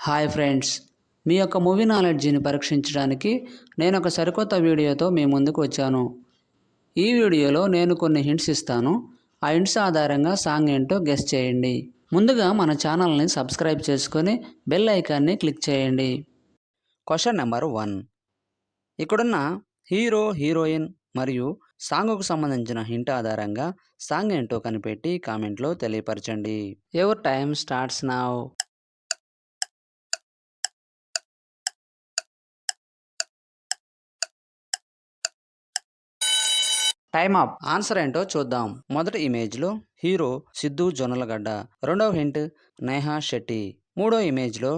Hi friends, మీ యొక్క movie నాలెడ్జిని పరీక్షించడానికి నేను ఒక సరికొత్త వీడియోతో మీ ముందుకు వచ్చాను. ఈ వీడియోలో నేను కొన్ని హింట్స్ ఇస్తాను. ఆ హింట్స్ ఆధారంగా సాంగ్ ఏంటో గెస్ చేయండి. ముందుగా మన ఛానల్ని సబ్స్క్రైబ్ చేసుకొని బెల్ ఐకాన్ని క్లిక్ చేయండి. Question number 1. ఇక్కడున్న హీరో, హీరోయిన్ మరియు సాంగ్కు సంబంధించిన హింట్ ఆధారంగా సాంగ్ ఏంటో కనిపెట్టి కామెంట్లో తెలియపరచండి. Your time starts now. Time up. Answer ఏంటో చూద్దాం. మొదటి ఇమేజ్లో హీరో సిద్ధు జొన్నలగడ్డ, రెండవ హింట్ నేహా శెట్టి, మూడో ఇమేజ్లో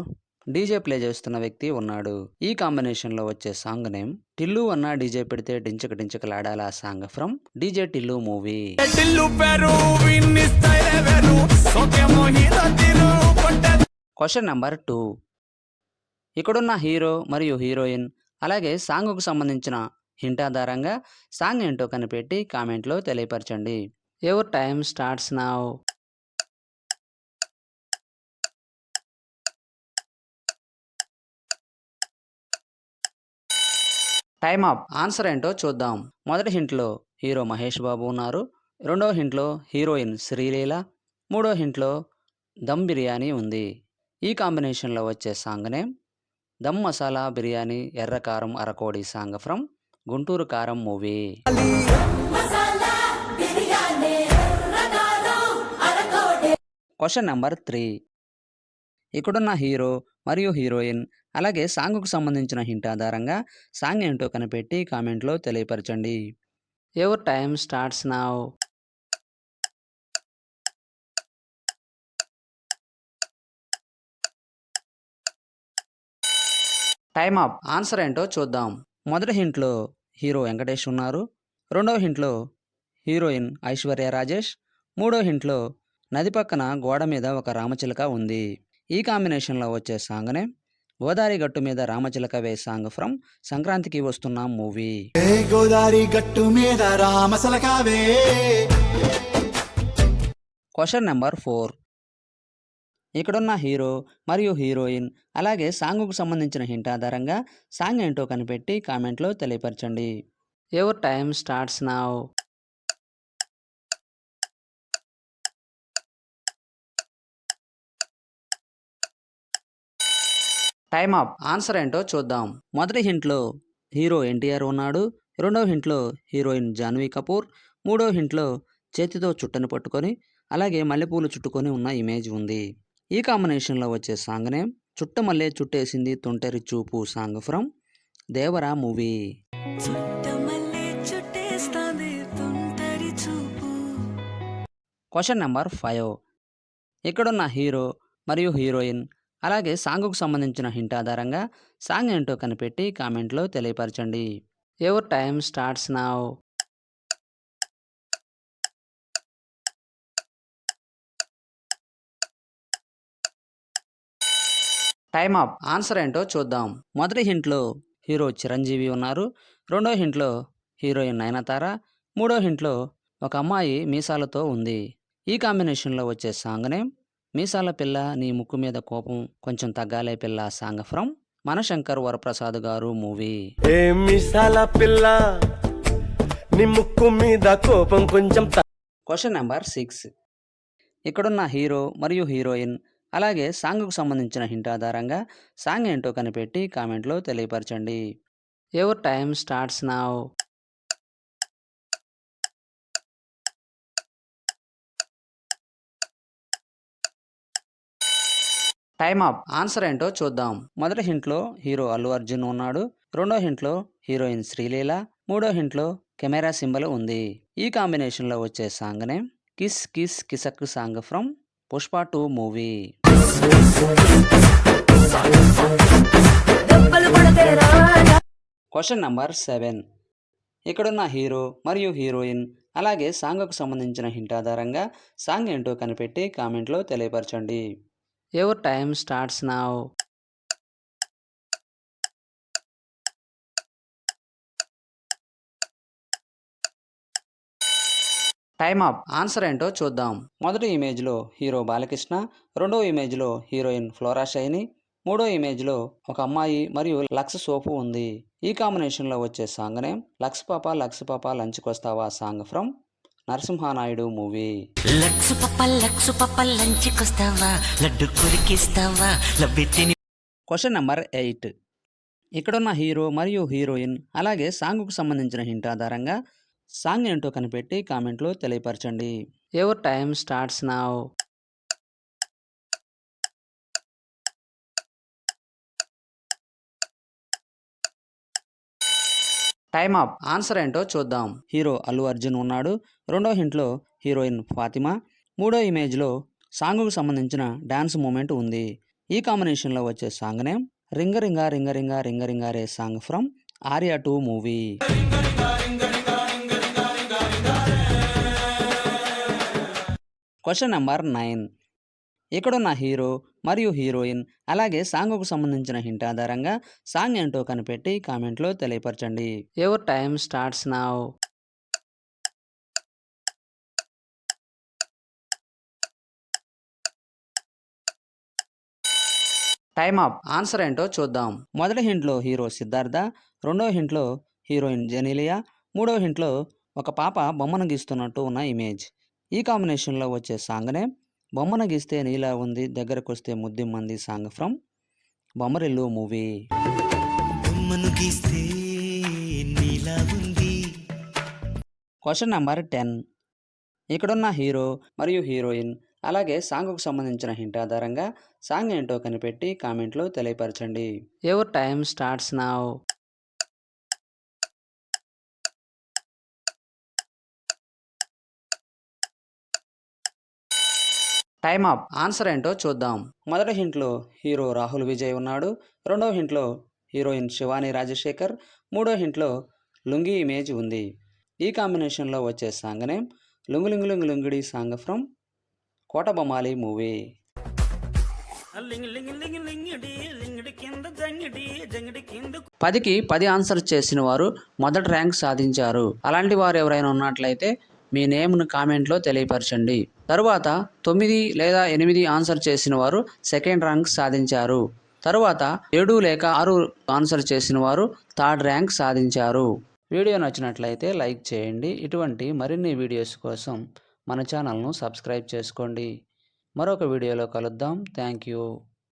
డీజే ప్లే చేస్తున్న వ్యక్తి ఉన్నాడు. ఈ కాంబినేషన్లో వచ్చే సాంగ్ నేమ్ టిల్లు అన్న డీజే పెడితే డించక డించకలాడాల song from DJ Tillu movie. Question number 2. ఇక్కడున్న హీరో మరియు హీరోయిన్ అలాగే సాంగ్కు సంబంధించిన హింట్ ఆధారంగా సాంగ్ ఏంటో కనిపెట్టి కామెంట్లో తెలియపరచండి. Your time starts now. Time up. Answer ఏంటో చూద్దాం. మొదటి హింట్లో హీరో మహేష్ బాబు ఉన్నారు, రెండవ హింట్లో హీరోయిన్ శ్రీలీల, మూడో హింట్లో దమ్ బిర్యానీ ఉంది. ఈ కాంబినేషన్లో వచ్చే సాంగ్ నేమ్ దమ్ మసాలా బిర్యానీ ఎర్ర కారం అరకోడి సాంగ్ ఫ్రమ్ గుంటూరు కారం మూవీ. Question number 3. ఇక్కడున్న హీరో మరియు హీరోయిన్ అలాగే సాంగ్కు సంబంధించిన హింట్ ఆధారంగా సాంగ్ ఏంటో కనిపెట్టి కామెంట్లో తెలియపరచండి. Your time starts now. Time up. Answer ఏంటో చూద్దాం. మొదటి హింట్లో హీరో వెంకటేష్ ఉన్నారు, రెండవ హింట్లో హీరోయిన్ ఐశ్వర్య రాజేష్, మూడో హింట్లో నది పక్కన గోడ మీద ఒక రామచిలక ఉంది. ఈ కాంబినేషన్లో వచ్చే సాంగ్నే గోదావరి గట్టు మీద రామచిలక వే సాంగ్ ఫ్రమ్ సంక్రాంతికి వస్తున్న మూవీ. గోదావరి గట్టు మీద రామచిలకవే. Question number 4. ఇక్కడున్న హీరో మరియు హీరోయిన్ అలాగే సాంగ్కు సంబంధించిన హింట్ ఆధారంగా సాంగ్ ఏంటో కనిపెట్టి కామెంట్లో తెలియపరచండి. Your time starts now. Time up. Answer ఏంటో చూద్దాం. మొదటి హింట్లో హీరో ఎన్టీఆర్ ఉన్నాడు, రెండవ హింట్లో హీరోయిన్ జాన్వీ కపూర్, మూడో హింట్లో చేతితో చుట్టని పట్టుకొని అలాగే మల్లెపూలు చుట్టుకొని ఉన్న ఇమేజ్ ఉంది. ఈ కాంబినేషన్లో వచ్చే సాంగ్ నేమ్ చుట్టమల్లే చుట్టేసింది తుంటరి చూపు song from Devara movie. Question number 5. ఇక్కడున్న హీరో మరియు హీరోయిన్ అలాగే సాంగ్కు సంబంధించిన హింట్ ఆధారంగా సాంగ్ ఏంటో కనిపెట్టి కామెంట్లో తెలియపరచండి. Your time starts now. Time up. Answer ఏంటో చూద్దాం. మొదటి హింట్లో హీరో చిరంజీవి ఉన్నారు, రెండో హింట్లో హీరోయిన్ నయనతార, మూడో హింట్లో ఒక అమ్మాయి మీసాలతో ఉంది. ఈ కాంబినేషన్లో వచ్చే సాంగ్ నేమ్ మీసాల పిల్ల నీ ముక్కు మీద కోపం కొంచెం తగ్గాలే పిల్ల సాంగ్ ఫ్రమ్ మనశంకర్ వరప్రసాద్ గారు మూవీ. Question number 6. ఇక్కడున్న హీరో మరియు హీరోయిన్ అలాగే సాంగ్కు సంబంధించిన హింట్ ఆధారంగా సాంగ్ ఏంటో కనిపెట్టి కామెంట్లో తెలియపరచండి. Your time starts now. Time up. Answer ఏంటో చూద్దాం. మొదటి హింట్లో హీరో అల్లు అర్జున్ ఉన్నాడు, రెండో హింట్లో హీరోయిన్ శ్రీలీల, మూడో హింట్లో కెమెరా సింబల్ ఉంది. ఈ కాంబినేషన్లో వచ్చే song name kiss kiss Kissik song from Pushpa 2 movie. Question number 7. ఇక్కడున్న హీరో మరియు హీరోయిన్ అలాగే సాంగ్కు సంబంధించిన హింట్ ఆధారంగా సాంగ్ ఏంటో కనిపెట్టి కామెంట్లో తెలియపరచండి. Your time starts now. Time up. Answer ఏంటో చూద్దాం. మొదటి ఇమేజ్లో హీరో బాలకృష్ణ, రెండో ఇమేజ్లో హీరోయిన్ ఫ్లోరా షైని, మూడో ఇమేజ్లో ఒక అమ్మాయి మరియు లక్స్ సోపు ఉంది. ఈ కాంబినేషన్లో వచ్చే సాంగ్ నేమ్ లక్స్ పాప లంచ్కొస్తావా సాంగ్ ఫ్రమ్ నరసింహానాయుడు మూవీ. లంచ్కొస్తావా లడ్డు కొరికిస్తావా లబ్బెత్తిని. Question number 8. ఇక్కడున్న హీరో మరియు హీరోయిన్ అలాగే సాంగ్కు సంబంధించిన హింట్ ఆధారంగా సాంగ్ ఏంటో కనిపెట్టి కామెంట్లో తెలియపరచండి. Your time starts now. Time up. Answer ఏంటో చూద్దాం. హీరో అల్లు అర్జున్ ఉన్నాడు. రెండో హింట్లో హీరోయిన్ ఫాతిమా. మూడో ఇమేజ్లో సాంగ్కు సంబంధించిన డాన్స్ మూమెంట్ ఉంది. ఈ కాంబినేషన్లో వచ్చే సాంగ్ నేమ్ రింగ రింగ రింగ రింగ రింగ రింగ రే song from Arya 2 movie. Question number 9. ఇక్కడున్న హీరో మరియు హీరోయిన్ అలాగే సాంగ్కు సంబంధించిన హింట్ ఆధారంగా సాంగ్ ఏంటో కనిపెట్టి కామెంట్లో తెలియపరచండి. Your time starts now. Time up. Answer ఏంటో చూద్దాం. మొదటి హింట్లో హీరో సిద్ధార్థ, రెండో హింట్లో హీరోయిన్ జెనీలియా, మూడో హింట్లో ఒక పాప బొమ్మను గీస్తున్నట్టు ఉన్న ఇమేజ్. ఈ కాంబినేషన్లో వచ్చే సాంగ్ నేమ్ బొమ్మను గీస్తే నీలా ఉంది దగ్గరకొస్తే ముద్దిమ్మంది song from Bommarillu movie. Question number 10. ఇక్కడున్న హీరో మరియు హీరోయిన్ అలాగే సాంగ్కు సంబంధించిన హింట్ ఆధారంగా సాంగ్ ఏంటో కనిపెట్టి కామెంట్లో తెలియపరచండి. Your time starts now. Time up. Answer ఏంటో చూద్దాం. మొదటి హింట్లో హీరో రాహుల్ విజయ్ ఉన్నాడు. రెండో హింట్లో హీరోయిన్ శివాని రాజశేఖర్. మూడో హింట్లో లుంగి ఇమేజ్ ఉంది. ఈ కాంబినేషన్లో వచ్చే సాంగ్ నేమ్ లుంగుడి సాంగ్ ఫ్రమ్ కోటబొమ్మాలి మూవీ. 10కి 10 ఆన్సర్ చేసిన వారు మొదటి ర్యాంక్ సాధించారు. అలాంటి వారు ఎవరైనా ఉన్నట్లయితే మీ నేమ్ను కామెంట్లో తెలియపరచండి. తరువాత 9 లేదా 8 ఆన్సర్ చేసిన వారు సెకండ్ ర్యాంక్ సాధించారు. తరువాత 7 లేక 6 ఆన్సర్ చేసిన వారు థర్డ్ ర్యాంక్ సాధించారు. వీడియో నచ్చినట్లయితే లైక్ చేయండి. ఇటువంటి మరిన్ని వీడియోస్ కోసం మన ఛానల్ను సబ్స్క్రైబ్ చేసుకోండి. మరొక వీడియోలో కలుద్దాం. Thank you.